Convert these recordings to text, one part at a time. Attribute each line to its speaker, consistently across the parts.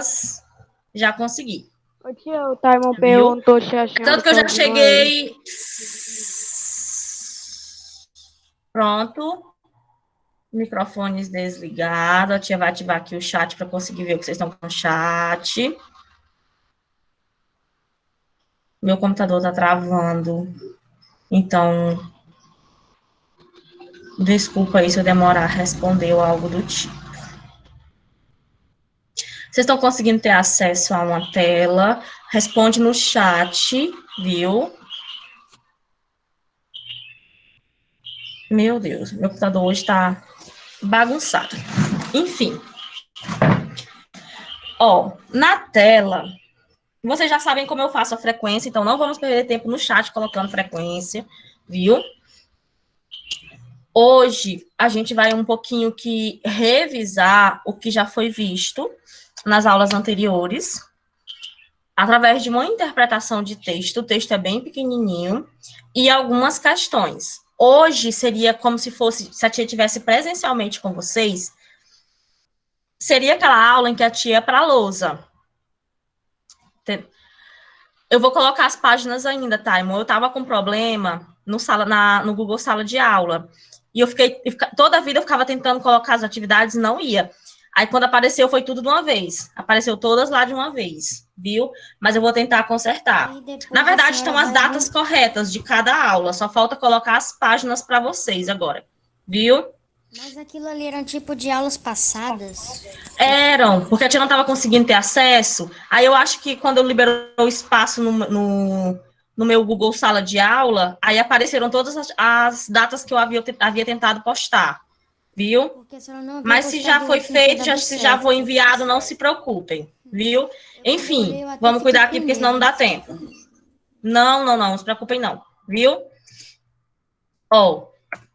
Speaker 1: mas já consegui.
Speaker 2: Ô tia, o Taimon
Speaker 1: Viu?
Speaker 2: perguntou se a senhora
Speaker 1: Tanto que eu
Speaker 2: tá
Speaker 1: já
Speaker 2: ouvindo ele.
Speaker 1: cheguei. Pronto. Microfones desligados. A tia vai ativar aqui o chat para conseguir ver o que vocês estão com o chat. Meu computador tá travando. Então, desculpa aí se eu demorar a responder ou algo do tipo. Vocês estão conseguindo ter acesso a uma tela? Responde no chat, viu? Meu Deus, meu computador hoje está bagunçado. Enfim. Ó, na tela, vocês já sabem como eu faço a frequência, então não vamos perder tempo no chat colocando frequência, viu? Hoje, a gente vai um pouquinho que revisar o que já foi visto nas aulas anteriores, através de uma interpretação de texto. O texto é bem pequenininho, e algumas questões. Hoje seria como se fosse, se a tia estivesse presencialmente com vocês, seria aquela aula em que a tia ia para a lousa. Eu vou colocar as páginas ainda, tá, irmão? Eu tava com problema no Google Sala de Aula. E toda a vida eu ficava tentando colocar as atividades e não ia. Aí, quando apareceu, foi tudo de uma vez. Apareceu todas lá de uma vez, viu? Mas eu vou tentar consertar. Na verdade, estão as datas corretas de cada aula. Só falta colocar as páginas para vocês agora, viu?
Speaker 3: Mas aquilo ali era um tipo de aulas passadas?
Speaker 1: Eram, porque a tia não estava conseguindo ter acesso. Aí eu acho que quando eu liberou o espaço no meu Google Sala de Aula, aí apareceram todas as datas que eu havia tentado postar, viu?
Speaker 3: Porque a senhora não havia
Speaker 1: Mas se já
Speaker 3: postado
Speaker 1: foi
Speaker 3: antes, não tinha
Speaker 1: feito,
Speaker 3: dado
Speaker 1: se já
Speaker 3: certo.
Speaker 1: foi enviado, não se preocupem, viu?
Speaker 3: Quando eu olhei,
Speaker 1: Enfim,
Speaker 3: eu até
Speaker 1: vamos
Speaker 3: fiquei
Speaker 1: cuidar
Speaker 3: com
Speaker 1: aqui, porque senão não
Speaker 3: medo.
Speaker 1: dá tempo. Não se preocupem não, viu? Ó,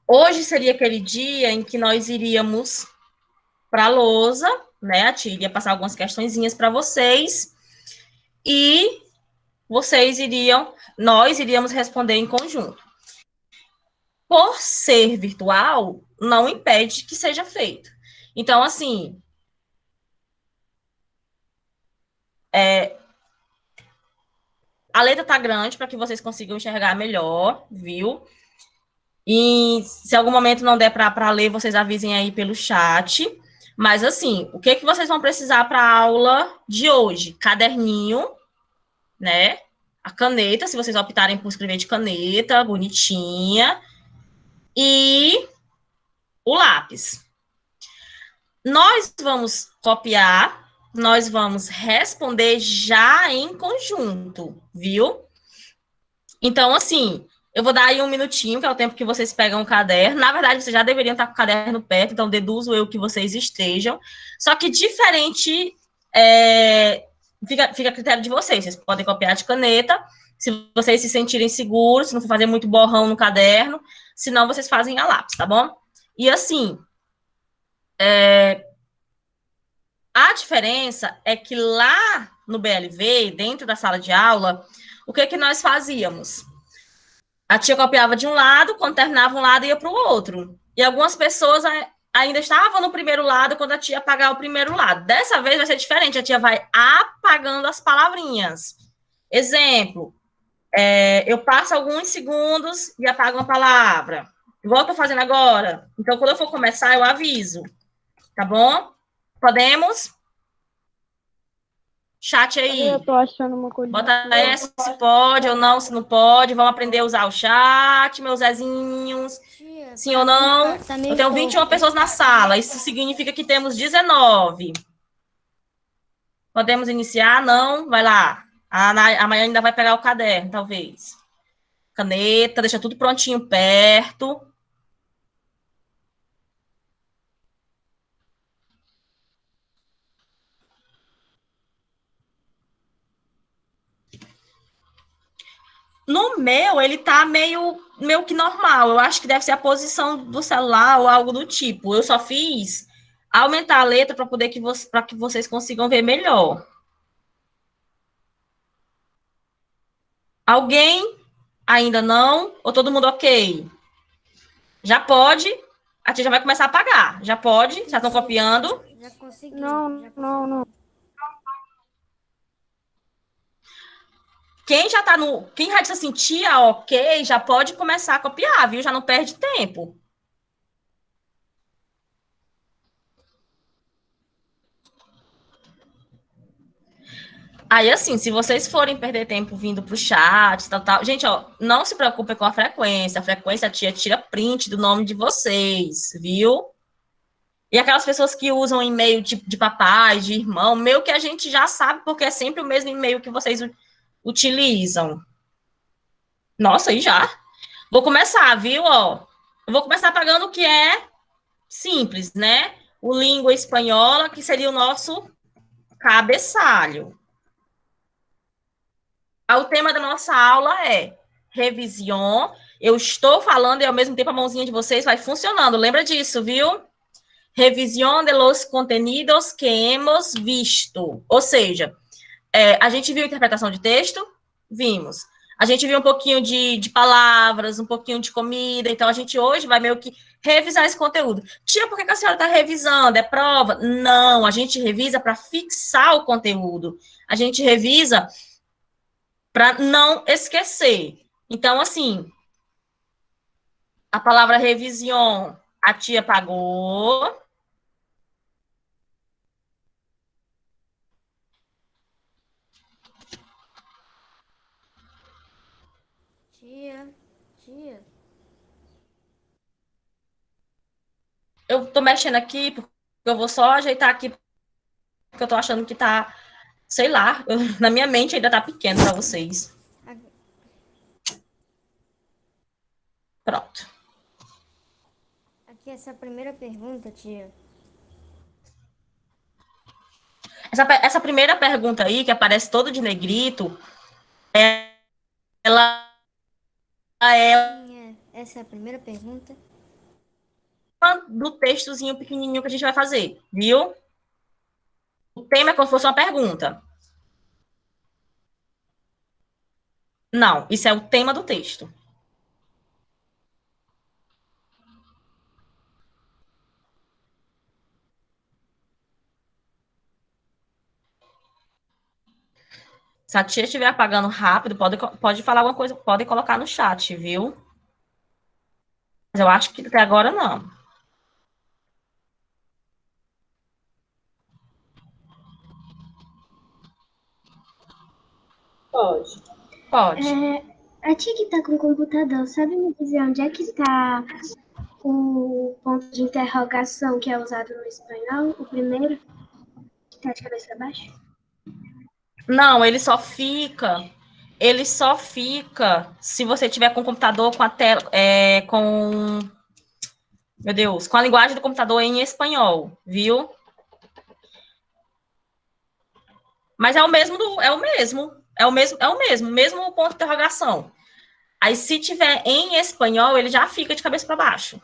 Speaker 1: hoje seria aquele dia em que nós iríamos para a lousa, né? A tia iria passar algumas questõezinhas para vocês e nós iríamos responder em conjunto. Por ser virtual, não impede que seja feito. Então, assim, a letra tá grande para que vocês consigam enxergar melhor, viu? E se algum momento não der para ler, vocês avisem aí pelo chat. Mas assim, o que vocês vão precisar para a aula de hoje? Caderninho, né? A caneta, se vocês optarem por escrever de caneta, bonitinha, e o lápis. Nós vamos copiar, nós vamos responder já em conjunto, viu? Então, assim, eu vou dar aí um minutinho, que é o tempo que vocês pegam o caderno. Na verdade, vocês já deveriam estar com o caderno perto, então deduzo eu que vocês estejam. Só que diferente, fica a critério de vocês. Vocês podem copiar de caneta, se vocês se sentirem seguros, se não for fazer muito borrão no caderno, senão vocês fazem a lápis, tá bom? E assim, a diferença é que lá no BLV, dentro da sala de aula, o que nós fazíamos? A tia copiava de um lado, quando terminava um lado, ia para o outro. E algumas pessoas ainda estavam no primeiro lado quando a tia apagar o primeiro lado. Dessa vez vai ser diferente, a tia vai apagando as palavrinhas. Exemplo, eu passo alguns segundos e apago uma palavra. Igual eu estou fazendo agora. Então, quando eu for começar, eu aviso. Tá bom? Podemos? Chat aí.
Speaker 2: Eu tô achando uma coisa.
Speaker 1: Bota aí se pode ou não, se não pode. Vamos aprender a usar o chat, meus Zezinhos.
Speaker 3: Tia,
Speaker 1: Sim ou não?
Speaker 3: tá
Speaker 1: Eu
Speaker 3: meio
Speaker 1: tenho 21 pessoas na sala. Isso significa que temos 19. Podemos iniciar? Não? Vai lá. Amanhã ainda vai pegar o caderno, talvez. Caneta, deixa tudo prontinho perto. No meu, ele tá meio que normal. Eu acho que deve ser a posição do celular ou algo do tipo. Eu só fiz aumentar a letra para poder para que vocês consigam ver melhor. Alguém ainda não? Ou todo mundo ok? Já pode? A tia já vai começar a apagar. Já pode? Já estão copiando?
Speaker 3: Já consegui.
Speaker 2: Não.
Speaker 1: Quem já disse assim, tia, ok, já pode começar a copiar, viu? Já não perde tempo. Aí, assim, se vocês forem perder tempo vindo pro chat, tal, tal. Gente, ó, não se preocupem com a frequência. A frequência, a tia tira print do nome de vocês, viu? E aquelas pessoas que usam e-mail de papai, de irmão, meio que a gente já sabe, porque é sempre o mesmo e-mail que vocês utilizam. Nossa, e já? Vou começar, viu? Ó, eu vou começar pagando o que é simples, né? O língua espanhola, que seria o nosso cabeçalho. O tema da nossa aula é revisão. Eu estou falando e ao mesmo tempo a mãozinha de vocês vai funcionando. Lembra disso, viu? Revisión de los contenidos que hemos visto. Ou seja, a gente viu interpretação de texto? Vimos. A gente viu um pouquinho de palavras, um pouquinho de comida, então a gente hoje vai meio que revisar esse conteúdo. Tia, por que a senhora está revisando? É prova? Não, a gente revisa para fixar o conteúdo. A gente revisa para não esquecer. Então, assim, a palavra revision, a tia pagou.
Speaker 3: Tia, tia.
Speaker 1: Eu tô mexendo aqui, porque eu vou só ajeitar aqui, porque eu tô achando que tá, sei lá, na minha mente ainda tá pequeno para vocês. Pronto.
Speaker 3: Aqui essa primeira pergunta, tia.
Speaker 1: Essa primeira pergunta aí, que aparece todo de negrito, ela é
Speaker 3: Essa é a primeira pergunta.
Speaker 1: do textozinho pequenininho que a gente vai fazer, viu? O tema é como se fosse uma pergunta. Não, isso é o tema do texto. Se a tia estiver apagando rápido, pode falar alguma coisa, pode colocar no chat, viu? Mas eu acho que até agora não. Pode. Pode.
Speaker 4: A tia que tá com o computador, sabe me dizer onde é que está o ponto de interrogação que é usado no espanhol? O primeiro, que tá de cabeça para baixo?
Speaker 1: Não, ele só fica se você tiver com o computador com a tela, meu Deus, com a linguagem do computador em espanhol, viu? Mas é o mesmo, mesmo ponto de interrogação. Aí, se tiver em espanhol, ele já fica de cabeça para baixo.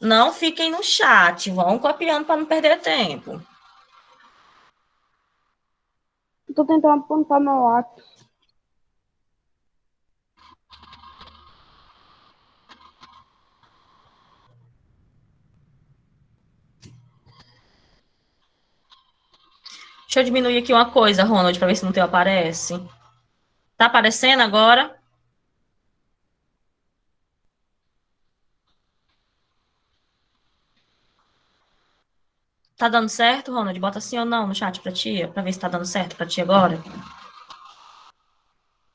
Speaker 1: Não fiquem no chat, vão copiando para não perder tempo.
Speaker 2: Tô tentando apontar meu lápis.
Speaker 1: Deixa eu diminuir aqui uma coisa, Ronald, para ver se no teu aparece. Tá aparecendo agora? Tá dando certo, Ronald? Bota sim ou não no chat pra tia, pra ver se tá dando certo pra ti agora.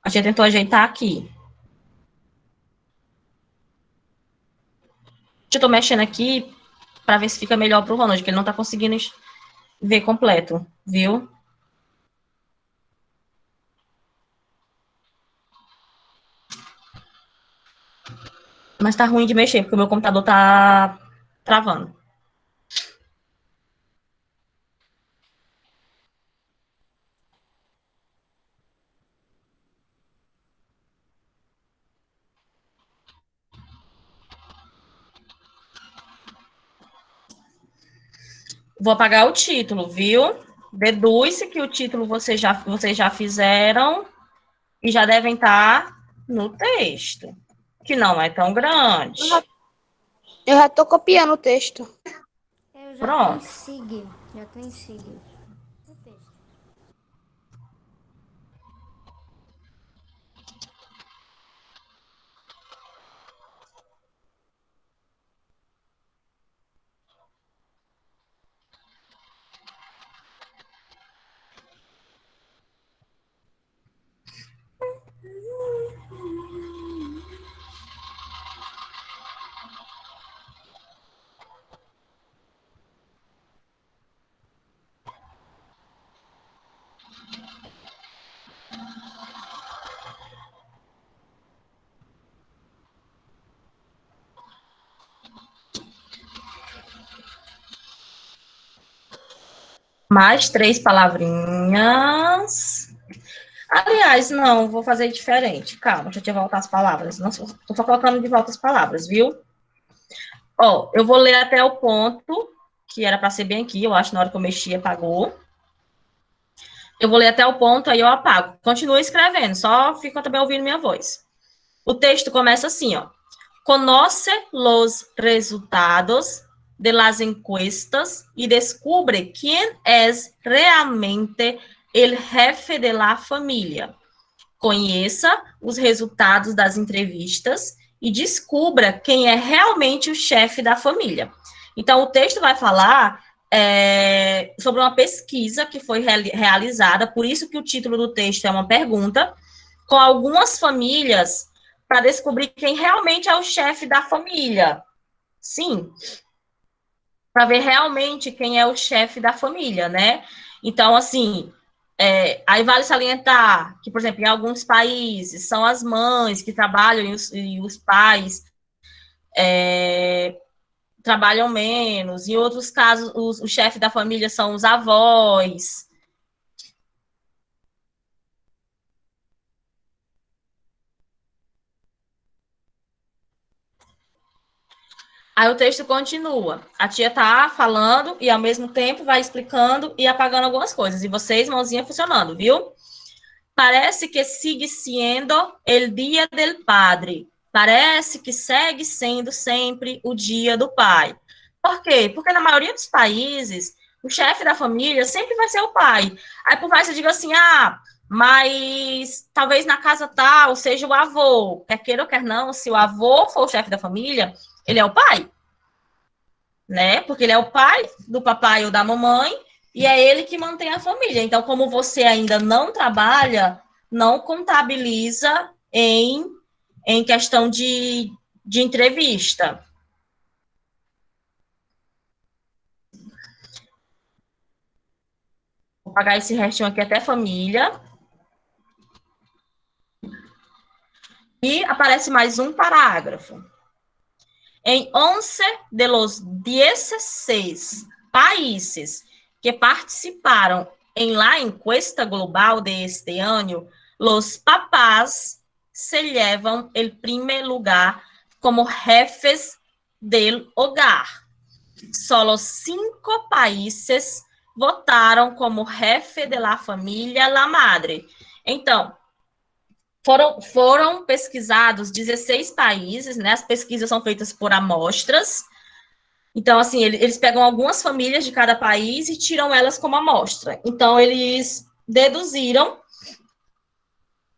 Speaker 1: A tia tentou ajeitar aqui. Eu tô mexendo aqui pra ver se fica melhor pro Ronald, que ele não tá conseguindo ver completo, viu? Mas tá ruim de mexer, porque o meu computador tá travando. Vou apagar o título, viu? Deduz-se que o título vocês já fizeram e já devem estar no texto, que não é tão grande.
Speaker 2: Eu já tô copiando o texto.
Speaker 3: Eu já
Speaker 1: Pronto.
Speaker 3: tô em SIG. Já tô em SIG.
Speaker 1: Mais 3 palavrinhas. Aliás, não, vou fazer diferente. Calma, deixa eu te voltar as palavras. Não, tô só colocando de volta as palavras, viu? Ó, eu vou ler até o ponto, que era para ser bem aqui, eu acho, na hora que eu mexi, apagou. Eu vou ler até o ponto, aí eu apago. Continue escrevendo, só fica também ouvindo minha voz. O texto começa assim, ó. Conoce los resultados de las encuestas y descubre quién es realmente el jefe de la familia. Conheça os resultados das entrevistas e descubra quem é realmente o chefe da família. Então, o texto vai falar sobre uma pesquisa que foi realizada, por isso que o título do texto é uma pergunta, com algumas famílias para descobrir quem realmente é o chefe da família. Sim, para ver realmente quem é o chefe da família, né? Então, assim, aí vale salientar que, por exemplo, em alguns países são as mães que trabalham e os pais trabalham menos. Em outros casos, o chefe da família são os avós. Aí o texto continua. A tia tá falando e, ao mesmo tempo, vai explicando e apagando algumas coisas. E vocês, mãozinha funcionando, viu? Parece que sigue sendo el dia del padre. Parece que segue sendo sempre o dia do pai. Por quê? Porque na maioria dos países, o chefe da família sempre vai ser o pai. Aí por mais que você diga assim, mas talvez na casa tal seja o avô. Quer queira ou quer não, se o avô for o chefe da família, ele é o pai, né? Porque ele é o pai do papai ou da mamãe, e é ele que mantém a família. Então, como você ainda não trabalha, não contabiliza em questão de entrevista. Vou pagar esse restinho aqui até família. E aparece mais um parágrafo. Em 11 de los 16 países que participaram en la encuesta global de este año, los papás se llevan el primer lugar como jefes del hogar. Solo 5 países votaram como jefe de la família la madre. Então, foram pesquisados 16 países, né? As pesquisas são feitas por amostras. Então, assim, eles pegam algumas famílias de cada país e tiram elas como amostra. Então, eles deduziram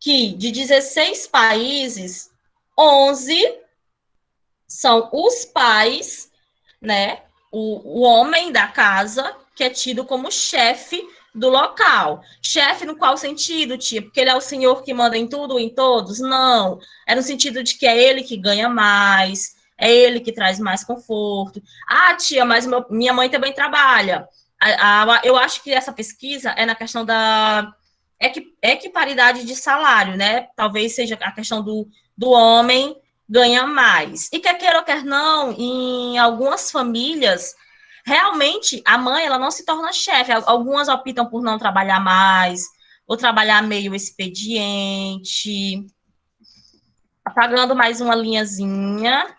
Speaker 1: que de 16 países, 11 são os pais, né? O homem da casa, que é tido como chefe do local. Chefe no qual sentido, tia? Porque ele é o senhor que manda em tudo, em todos? Não. É no sentido de que é ele que ganha mais, é ele que traz mais conforto. Ah, tia, mas minha mãe também trabalha. Eu acho que essa pesquisa é na questão da equiparidade de salário, né? Talvez seja a questão do homem ganha mais. E quer queira ou quer não, em algumas famílias, realmente a mãe ela não se torna chefe. Algumas optam por não trabalhar mais, ou trabalhar meio expediente, apagando mais uma linhazinha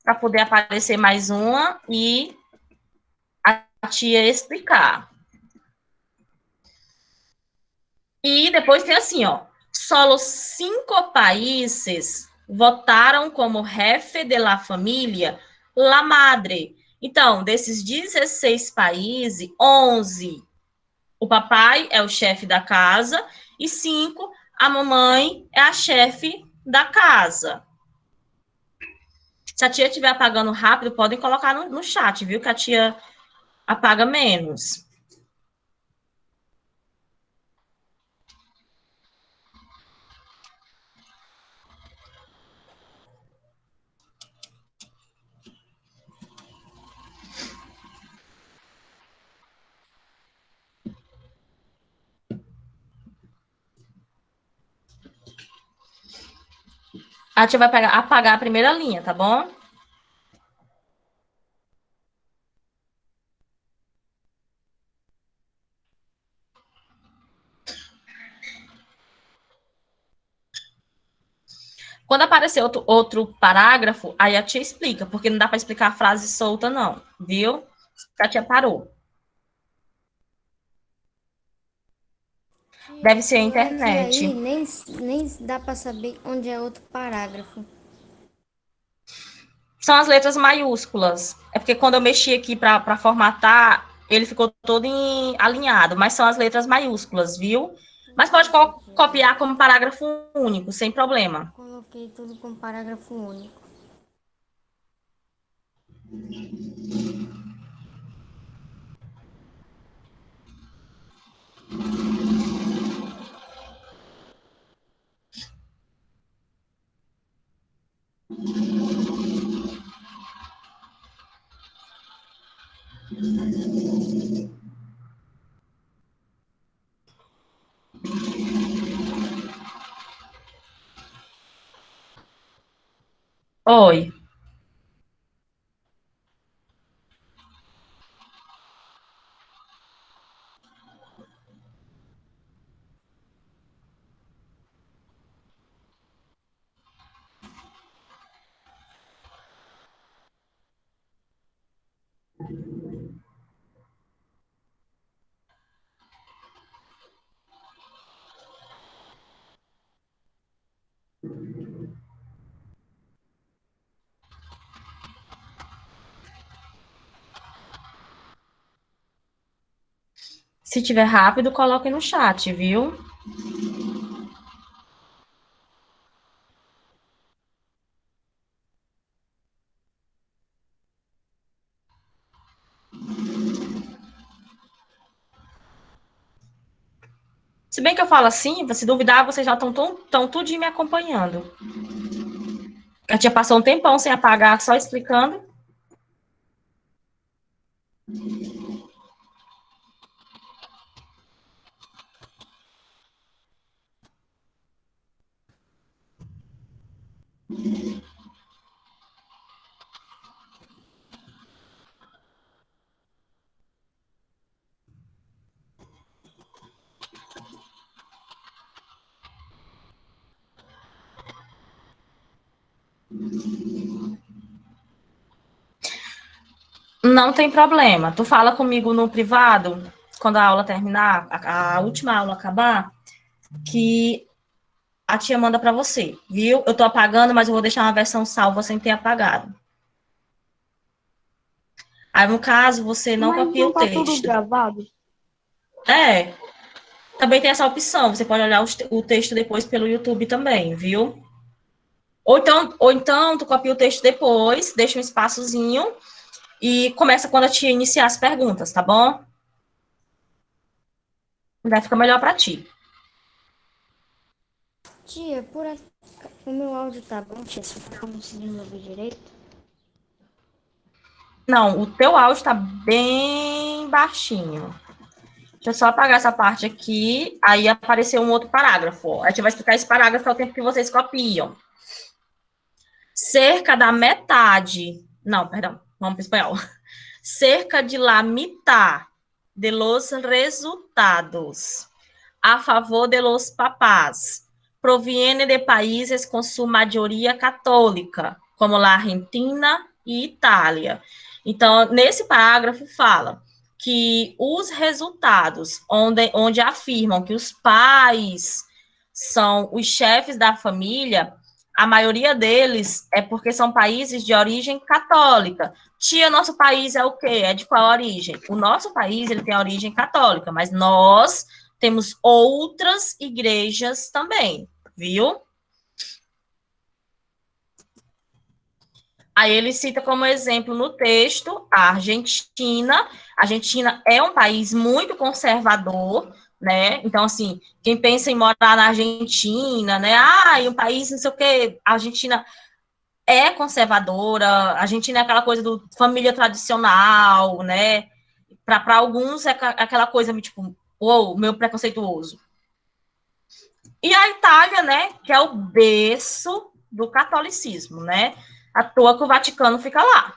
Speaker 1: para poder aparecer mais uma e a tia explicar. E depois tem assim, ó, solo 5 países votaram como jefe de la família la madre. Então, desses 16 países, 11, o papai é o chefe da casa e 5, a mamãe é a chefe da casa. Se a tia estiver apagando rápido, podem colocar no chat, viu? Que a tia apaga menos. A tia vai apagar a primeira linha, tá bom? Quando aparecer outro parágrafo, aí a tia explica, porque não dá para explicar a frase solta, não, viu? A tia parou. Deve ser a
Speaker 3: É que aí
Speaker 1: internet.
Speaker 3: nem dá pra saber onde é outro parágrafo.
Speaker 1: São as letras maiúsculas. É porque quando eu mexi aqui para formatar, ele ficou todo alinhado, mas são as letras maiúsculas, viu? Mas pode copiar como parágrafo único, sem problema.
Speaker 3: Coloquei tudo com parágrafo único.
Speaker 1: Oi. Se tiver rápido, coloque no chat, viu? Se bem que eu falo assim, se duvidar, vocês já estão tudinho me acompanhando. A tia passou um tempão sem apagar, só explicando. Não tem problema. Tu fala comigo no privado, quando a aula terminar, a última aula acabar, que a tia manda para você, viu? Eu tô apagando, mas eu vou deixar uma versão salva sem ter apagado. Aí, no caso, você não
Speaker 2: Mas
Speaker 1: copia
Speaker 2: não
Speaker 1: o
Speaker 2: tá tudo
Speaker 1: texto.
Speaker 2: gravado?
Speaker 1: É, também tem essa opção. Você pode olhar o texto depois pelo YouTube também, viu? Ou então, tu copia o texto depois, deixa um espaçozinho e começa quando a tia iniciar as perguntas, tá bom? Vai ficar melhor para ti.
Speaker 3: Tia, o meu áudio tá bom, tia? Você tá conseguindo ouvir direito?
Speaker 1: Não, o teu áudio tá bem baixinho. Deixa eu só apagar essa parte aqui, aí apareceu um outro parágrafo. Ó. A gente vai explicar esse parágrafo ao tempo que vocês copiam. Cerca da metade, não, perdão, vamos para o espanhol. Cerca de la mitad de los resultados a favor de los papás proviene de países com sua maioria católica, como a Argentina e Itália. Então, nesse parágrafo fala que os resultados onde afirmam que os pais são os chefes da família, a maioria deles é porque são países de origem católica. Tia, nosso país é o quê? É de qual origem? O nosso país ele tem origem católica, mas nós temos outras igrejas também, viu? Aí ele cita como exemplo no texto a Argentina. A Argentina é um país muito conservador, né? Então, assim, quem pensa em morar na Argentina, né? Ah, um país não sei o quê. A Argentina é conservadora, a Argentina é aquela coisa do família tradicional, né? Para alguns é aquela coisa, tipo, uou, meu preconceituoso. E a Itália, né, que é o berço do catolicismo, né? À toa que o Vaticano fica lá,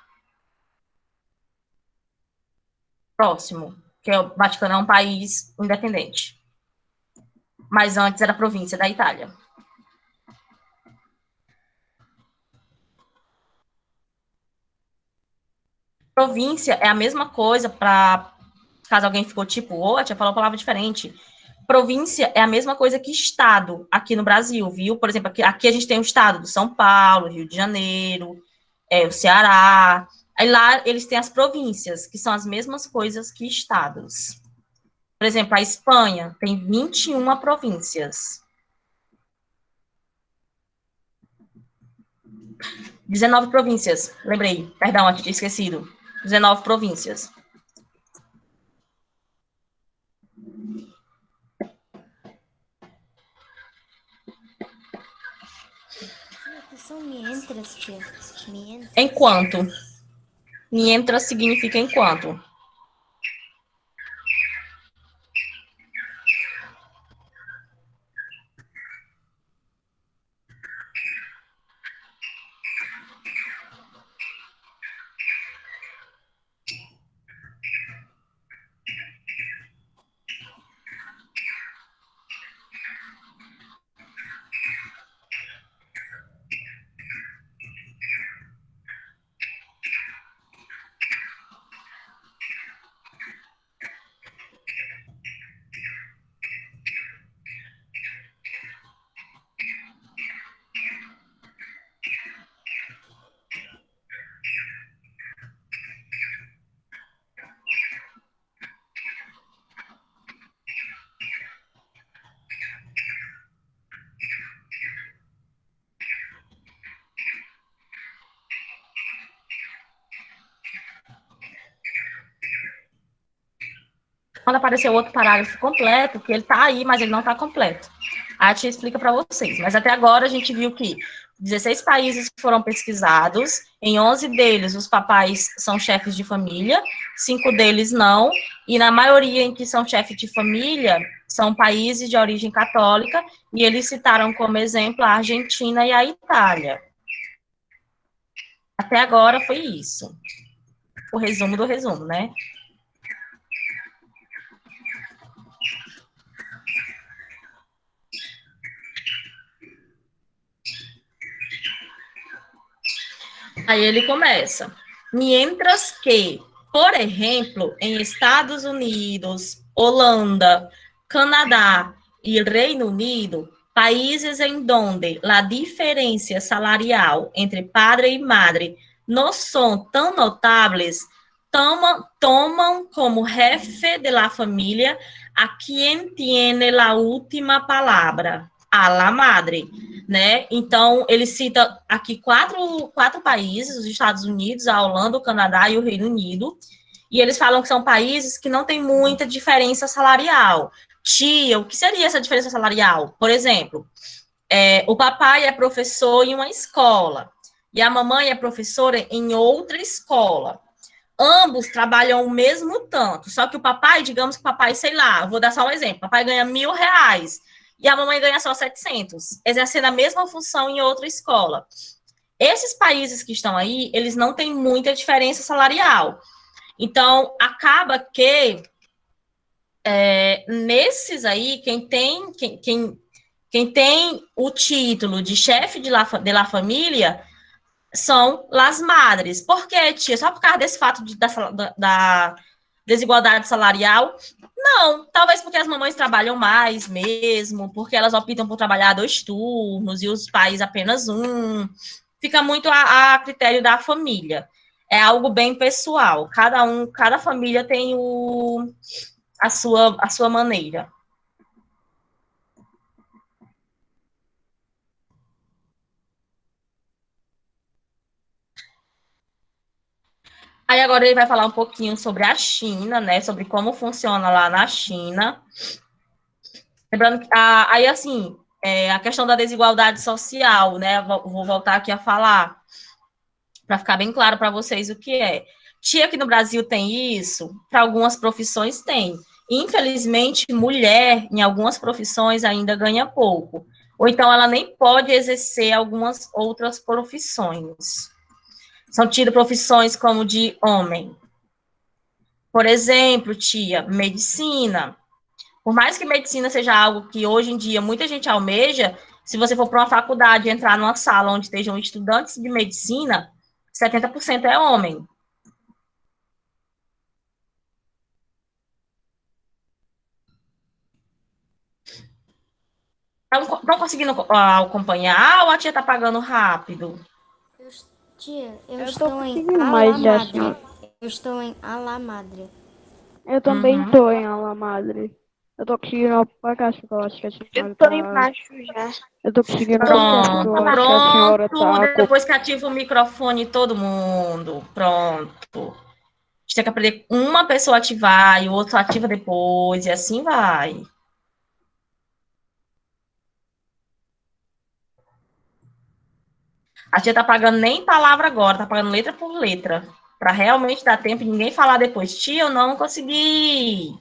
Speaker 1: próximo, que o Vaticano é um país independente. Mas antes era província da Itália. Província é a mesma coisa para, caso alguém ficou tipo, ô, a tia falou uma palavra diferente. Província é a mesma coisa que estado aqui no Brasil, viu? Por exemplo, aqui a gente tem o estado do São Paulo, Rio de Janeiro, o Ceará. Aí lá eles têm as províncias, que são as mesmas coisas que estados. Por exemplo, a Espanha tem 21 províncias. 19 províncias, lembrei, perdão, aqui tinha esquecido. 19 províncias.
Speaker 3: Que são mientras, tia. Mientras.
Speaker 1: Enquanto. Mientras significa enquanto. Quando aparecer outro parágrafo completo, que ele está aí, mas ele não está completo. A tia explica para vocês. Mas até agora a gente viu que 16 países foram pesquisados, em 11 deles os papais são chefes de família, 5 deles não, e na maioria em que são chefes de família, são países de origem católica, e eles citaram como exemplo a Argentina e a Itália. Até agora foi isso. O resumo do resumo, né? Aí ele começa. Mientras que, por exemplo, em Estados Unidos, Holanda, Canadá e Reino Unido, países em donde a diferença salarial entre padre e madre não são tão notáveis, tomam como jefe de la familia a quien tiene la última palavra, a la madre, né? Então, ele cita aqui quatro países, os Estados Unidos, a Holanda, o Canadá e o Reino Unido, e eles falam que são países que não têm muita diferença salarial. Tia, o que seria essa diferença salarial? Por exemplo, o papai é professor em uma escola, e a mamãe é professora em outra escola. Ambos trabalham o mesmo tanto, só que o papai, digamos que o papai, sei lá, vou dar só um exemplo, o papai ganha R$1.000, e a mamãe ganha só 700, exercendo a mesma função em outra escola. Esses países que estão aí, eles não têm muita diferença salarial. Então, acaba que nesses aí, quem tem o título de chefe de la família são las madres. Por quê, tia? Só por causa desse fato da desigualdade salarial? Não, talvez porque as mamães trabalham mais mesmo, porque elas optam por trabalhar 2 turnos e os pais apenas um. Fica muito a critério da família. É algo bem pessoal. Cada família tem a sua maneira. Aí agora ele vai falar um pouquinho sobre a China, né? Sobre como funciona lá na China. Lembrando que, aí assim, a questão da desigualdade social, né? Vou voltar aqui a falar, para ficar bem claro para vocês o que é. Tia, aqui no Brasil tem isso? Para algumas profissões tem. Infelizmente, mulher, em algumas profissões, ainda ganha pouco. Ou então ela nem pode exercer algumas outras profissões. São tidas profissões como de homem. Por exemplo, tia, medicina. Por mais que medicina seja algo que hoje em dia muita gente almeja, se você for para uma faculdade e entrar numa sala onde estejam estudantes de medicina, 70% é homem. estão conseguindo acompanhar ou a tia tá pagando rápido?
Speaker 3: Tia, eu
Speaker 2: Eu tô
Speaker 3: estou em
Speaker 2: conseguindo
Speaker 3: Alá
Speaker 2: mais já,
Speaker 3: Madre.
Speaker 2: senhora.
Speaker 3: Eu estou em Alá Madre.
Speaker 2: Eu também
Speaker 1: Uhum.
Speaker 2: tô em Ala Madre. Eu tô conseguindo pagar, acho que eu acho que a senhora
Speaker 5: Tô
Speaker 2: tá.
Speaker 5: embaixo já.
Speaker 2: Eu tô conseguindo pagar, acho que
Speaker 1: Pronto,
Speaker 2: eu acho que a senhora
Speaker 1: pronto.
Speaker 2: tá.
Speaker 1: Depois que ativa o microfone todo mundo. Pronto. A gente tem que aprender uma pessoa a ativar e o outro ativa depois, e assim vai. A tia tá pagando nem palavra agora, tá pagando letra por letra. Pra realmente dar tempo de ninguém falar depois. Tia, eu não consegui.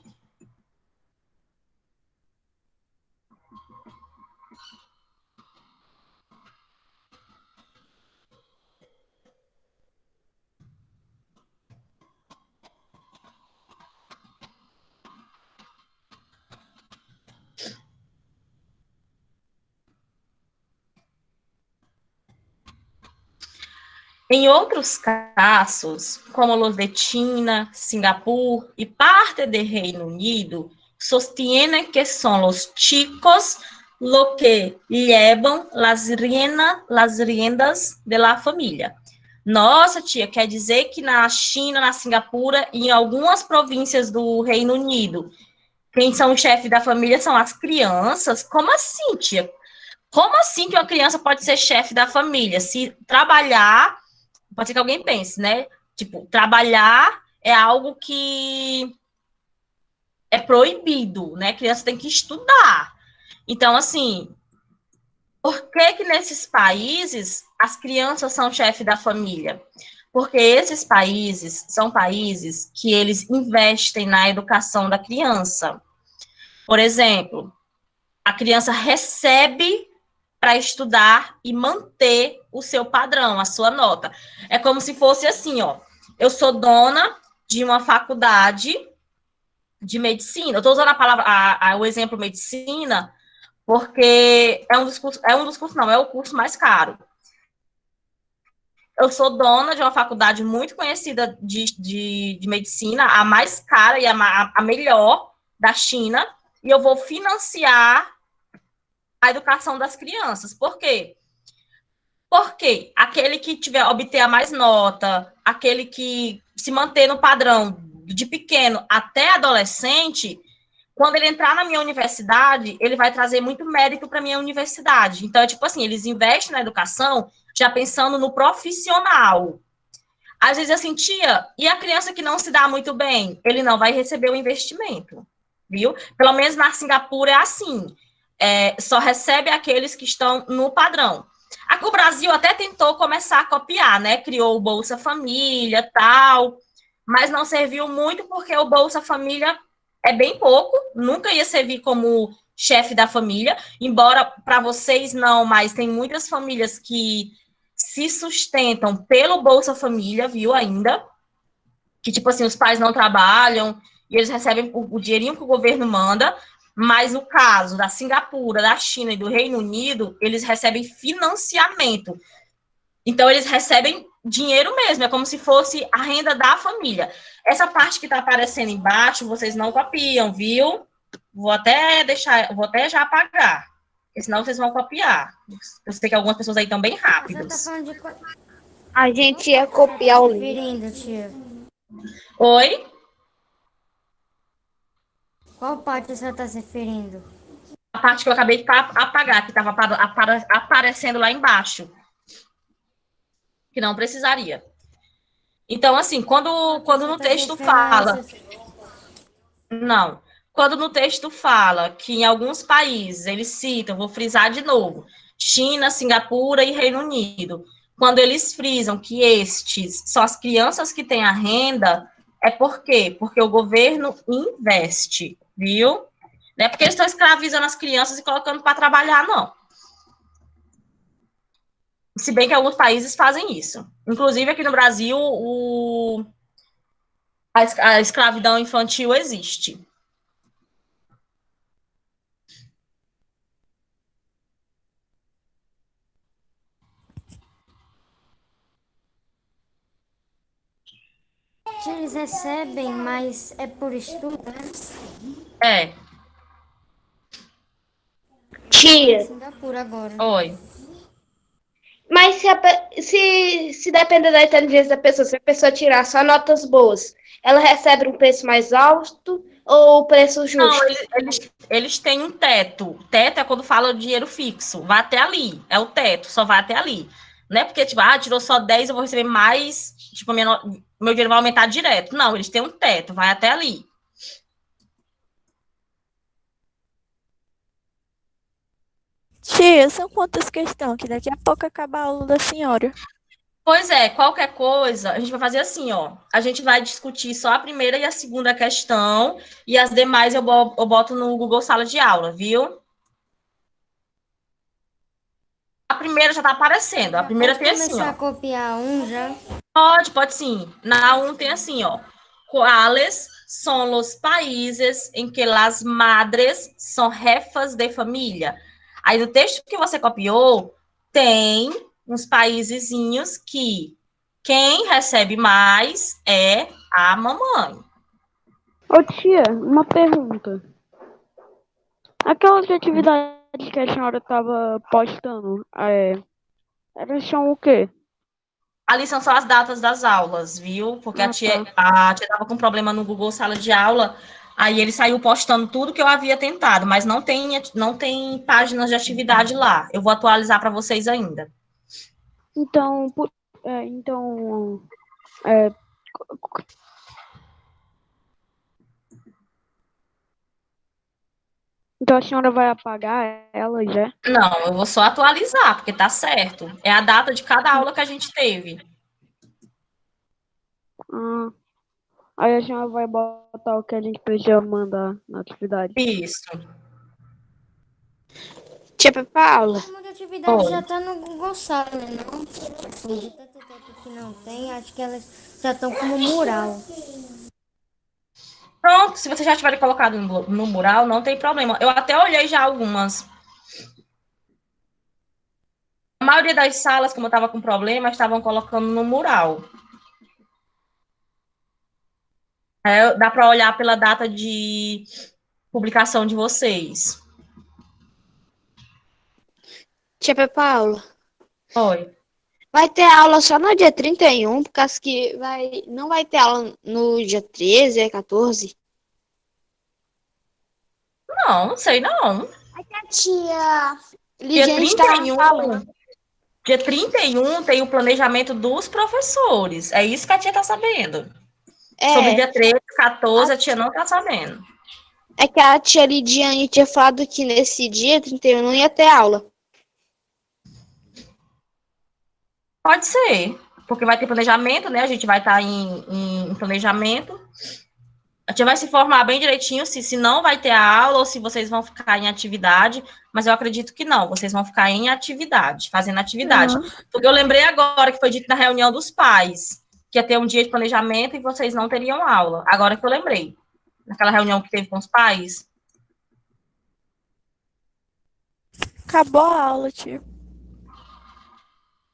Speaker 1: Em outros casos, como los de China, Singapur y parte del Reino Unido, sostienen que son los chicos lo que llevan las riendas de la família. Nossa, tia, quer dizer que na China, na Singapura e em algumas províncias do Reino Unido, quem são os chefes da família são as crianças? Como assim, tia? Como assim que uma criança pode ser chefe da família? Se trabalhar, pode ser que alguém pense, né? Tipo, trabalhar é algo que é proibido, né? A criança tem que estudar. Então, assim, por que que nesses países as crianças são chefe da família? Porque esses países são países que eles investem na educação da criança. Por exemplo, a criança recebe para estudar e manter o seu padrão, a sua nota. É como se fosse assim, ó. Eu sou dona de uma faculdade de medicina. Eu estou usando a palavra, o exemplo medicina, porque não, é o curso mais caro. Eu sou dona de uma faculdade muito conhecida de medicina, a mais cara e a melhor da China, e eu vou financiar a educação das crianças. Por quê? Porque aquele que obter a mais nota, aquele que se manter no padrão de pequeno até adolescente, quando ele entrar na minha universidade, ele vai trazer muito mérito para a minha universidade. Então, é tipo assim, eles investem na educação já pensando no profissional. Às vezes, assim, tia, e a criança que não se dá muito bem? Ele não vai receber o investimento, viu? Pelo menos na Singapura é assim. Só recebe aqueles que estão no padrão. Aqui, o Brasil até tentou começar a copiar, né? Criou o Bolsa Família, tal, mas não serviu muito porque o Bolsa Família é bem pouco, nunca ia servir como chefe da família, embora para vocês não, mas tem muitas famílias que se sustentam pelo Bolsa Família, viu, ainda, que, tipo assim, os pais não trabalham e eles recebem o dinheirinho que o governo manda, mas no caso da Singapura, da China e do Reino Unido, eles recebem financiamento. Então, eles recebem dinheiro mesmo, é como se fosse a renda da família. Essa parte que está aparecendo embaixo, vocês não copiam, viu? Vou até já apagar, porque senão vocês vão copiar. Eu sei que algumas pessoas aí estão bem
Speaker 3: Você tá
Speaker 1: rápidas.
Speaker 3: falando de
Speaker 5: A gente ia copiar o link.
Speaker 3: referindo, tia?
Speaker 1: Oi?
Speaker 3: Qual parte você está se referindo?
Speaker 1: A parte que eu acabei de apagar, que estava aparecendo lá embaixo, que não precisaria. Então, assim, quando no texto fala... Não. Quando no texto fala que em alguns países, eles citam, vou frisar de novo, China, Singapura e Reino Unido. Quando eles frisam que estes são as crianças que têm a renda, é por quê? Porque o governo investe, viu? Não é porque eles estão escravizando as crianças e colocando para trabalhar, não. Se bem que alguns países fazem isso. Inclusive, aqui no Brasil, a escravidão infantil existe.
Speaker 3: Tia, eles recebem, mas é por estudo, né?
Speaker 1: É.
Speaker 5: Tia,
Speaker 3: Singapura agora.
Speaker 1: Oi.
Speaker 5: mas se depender da inteligência da pessoa, se a pessoa tirar só notas boas, ela recebe um preço mais alto ou o preço
Speaker 1: Não,
Speaker 5: justo?
Speaker 1: eles têm um teto. Teto é quando fala o dinheiro fixo. Vai até ali. É o teto, só vai até ali. Não é porque, tipo, tirou só 10, eu vou receber mais. Tipo, meu dinheiro vai aumentar direto. Não, eles têm um teto, vai até ali.
Speaker 2: Tia, são quantas questões? Que daqui a pouco acaba a aula da senhora.
Speaker 1: Pois é, qualquer coisa, a gente vai fazer assim, ó. A gente vai discutir só a primeira e a segunda questão, e as demais eu boto no Google Sala de Aula, viu? A primeira já tá aparecendo. A
Speaker 3: Já
Speaker 1: primeira
Speaker 3: pode
Speaker 1: tem assim,
Speaker 3: começar a
Speaker 1: ó.
Speaker 3: copiar um já.
Speaker 1: Pode sim. Na um tem assim, ó. ¿Cuáles son los países em que las madres são jefas de família? Aí no texto que você copiou, tem uns paísezinhos que quem recebe mais é a mamãe.
Speaker 2: Ô tia, uma pergunta. Aquelas atividades que a senhora tava postando, elas são o quê?
Speaker 1: Ali são só as datas das aulas, viu? Porque
Speaker 2: Ah, tá.
Speaker 1: a tia tava com problema no Google Sala de Aula, aí ele saiu postando tudo que eu havia tentado, mas não tem páginas de atividade lá. Eu vou atualizar para vocês ainda.
Speaker 2: Então, então, é, então a senhora vai apagar elas, já?
Speaker 1: Não, eu vou só atualizar, porque tá certo. É a data de cada aula que a gente teve.
Speaker 2: Ah, aí a senhora vai botar o que a gente precisa mandar na atividade.
Speaker 1: Isso.
Speaker 5: Tia Paula,
Speaker 3: Uma de atividade
Speaker 1: Oi.
Speaker 3: já tá no Google Sala, né? Não? De tanto tempo que não tem, acho que elas já estão como mural.
Speaker 1: Pronto, se vocês já tiverem colocado no mural, não tem problema. Eu até olhei já algumas. A maioria das salas, como eu estava com problema, estavam colocando no mural. Dá para olhar pela data de publicação de vocês.
Speaker 5: tia Paula,
Speaker 1: Oi.
Speaker 5: vai ter aula só no dia 31, por causa que não vai ter aula no dia 13, 14.
Speaker 1: Não sei não.
Speaker 5: A tia
Speaker 1: Dia
Speaker 5: Lidiane estava
Speaker 1: 31,
Speaker 5: falando.
Speaker 1: dia 31 tem o planejamento dos professores. É isso que a tia está sabendo. Sobre
Speaker 5: É,
Speaker 1: dia 13, 14, a tia não está sabendo.
Speaker 5: é que a tia Lidiane tinha falado que nesse dia 31 não ia ter aula.
Speaker 1: Pode ser, porque vai ter planejamento, né? A gente vai estar em planejamento. A tia vai se informar bem direitinho se não vai ter a aula ou se vocês vão ficar em atividade, mas eu acredito que não, vocês vão ficar em atividade, fazendo atividade. Porque eu lembrei agora que foi dito na reunião dos pais que ia ter um dia de planejamento e vocês não teriam aula. Agora que eu lembrei, naquela reunião que teve com os pais.
Speaker 2: Acabou a aula, tia.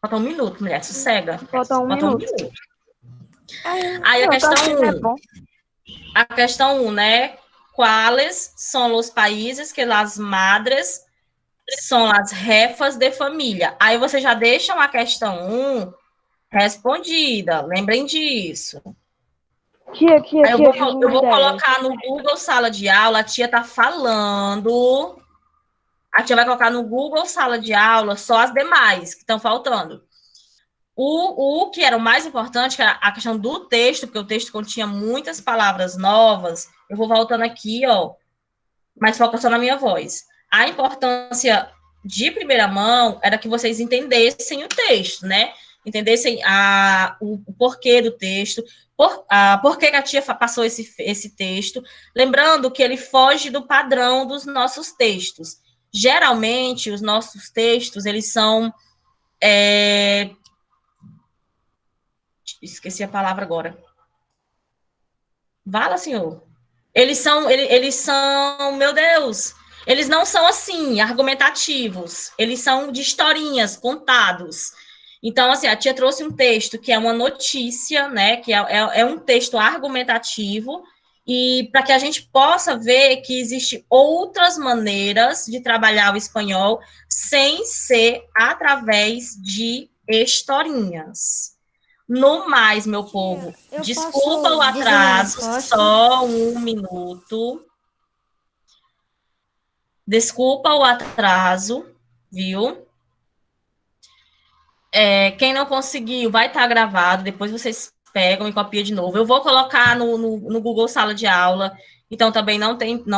Speaker 1: Falta um minuto, mulher, sossega.
Speaker 2: Falta um minuto.
Speaker 1: Aí a
Speaker 2: Eu tô
Speaker 1: questão
Speaker 2: achando
Speaker 1: 1.
Speaker 2: bom.
Speaker 1: A questão 1, né? ¿Cuáles son los países que las madres são as jefas de família? Aí você já deixa a questão 1 respondida. Lembrem disso.
Speaker 2: Tia,
Speaker 1: Aí eu
Speaker 2: tive
Speaker 1: vou
Speaker 2: uma ideia.
Speaker 1: colocar no Google Sala de Aula, a tia tá falando. A tia vai colocar no Google Sala de Aula só as demais que estão faltando. O que era o mais importante, que era a questão do texto, porque o texto continha muitas palavras novas. Eu vou voltando aqui, ó, mas foca só na minha voz. A importância de primeira mão era que vocês entendessem o texto, né? Entendessem o porquê do texto, por que a tia passou esse texto. Lembrando que ele foge do padrão dos nossos textos. Geralmente, os nossos textos, eles são... Esqueci a palavra agora. Vala, senhor. Eles são, meu Deus, eles não são assim, argumentativos. Eles são de historinhas, contados. Então, assim, a tia trouxe um texto que é uma notícia, né? Que é um texto argumentativo, e para que a gente possa ver que existem outras maneiras de trabalhar o espanhol sem ser através de historinhas. No mais, meu povo,
Speaker 3: eu
Speaker 1: desculpa
Speaker 3: posso
Speaker 1: o
Speaker 3: dizer minha
Speaker 1: atraso,
Speaker 3: resposta?
Speaker 1: só um minuto. Desculpa o atraso, viu? Quem não conseguiu, vai estar gravado, depois vocês pegam e copiam de novo. Eu vou colocar no Google Sala de Aula, então também não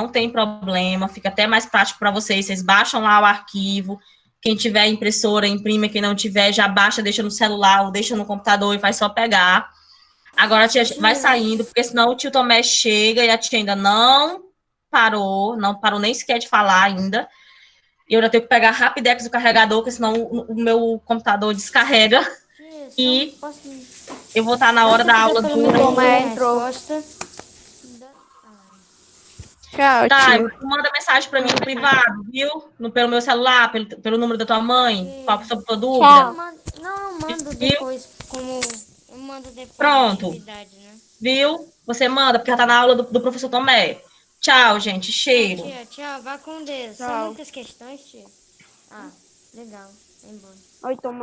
Speaker 1: tem problema, fica até mais prático para vocês. Vocês baixam lá o arquivo. Quem tiver impressora, imprime. Quem não tiver, já baixa, deixa no celular ou deixa no computador e faz só pegar. Agora a tia vai saindo, porque senão o tio Tomé chega e a tia ainda não parou nem sequer de falar ainda. E eu já tenho que pegar rapidex do carregador, porque senão o meu computador descarrega. E eu vou estar na hora da aula do...
Speaker 2: Tomé entrou. Tchau,
Speaker 1: Tá,
Speaker 2: tio.
Speaker 1: manda mensagem para mim no privado, viu? Pelo meu celular, pelo número da tua mãe, qual é a sua dúvida.
Speaker 3: Não, eu mando
Speaker 1: Viu?
Speaker 3: depois, eu mando depois
Speaker 1: Pronto.
Speaker 3: da atividade, né?
Speaker 1: Viu? Você manda, porque já tá na aula do professor Tomé. Tchau, gente. Cheiro.
Speaker 3: Tia, tchau, vá com Deus.
Speaker 2: Tchau.
Speaker 3: São muitas questões, tia. Ah, legal. Vai embora.
Speaker 2: Oi, Tomé.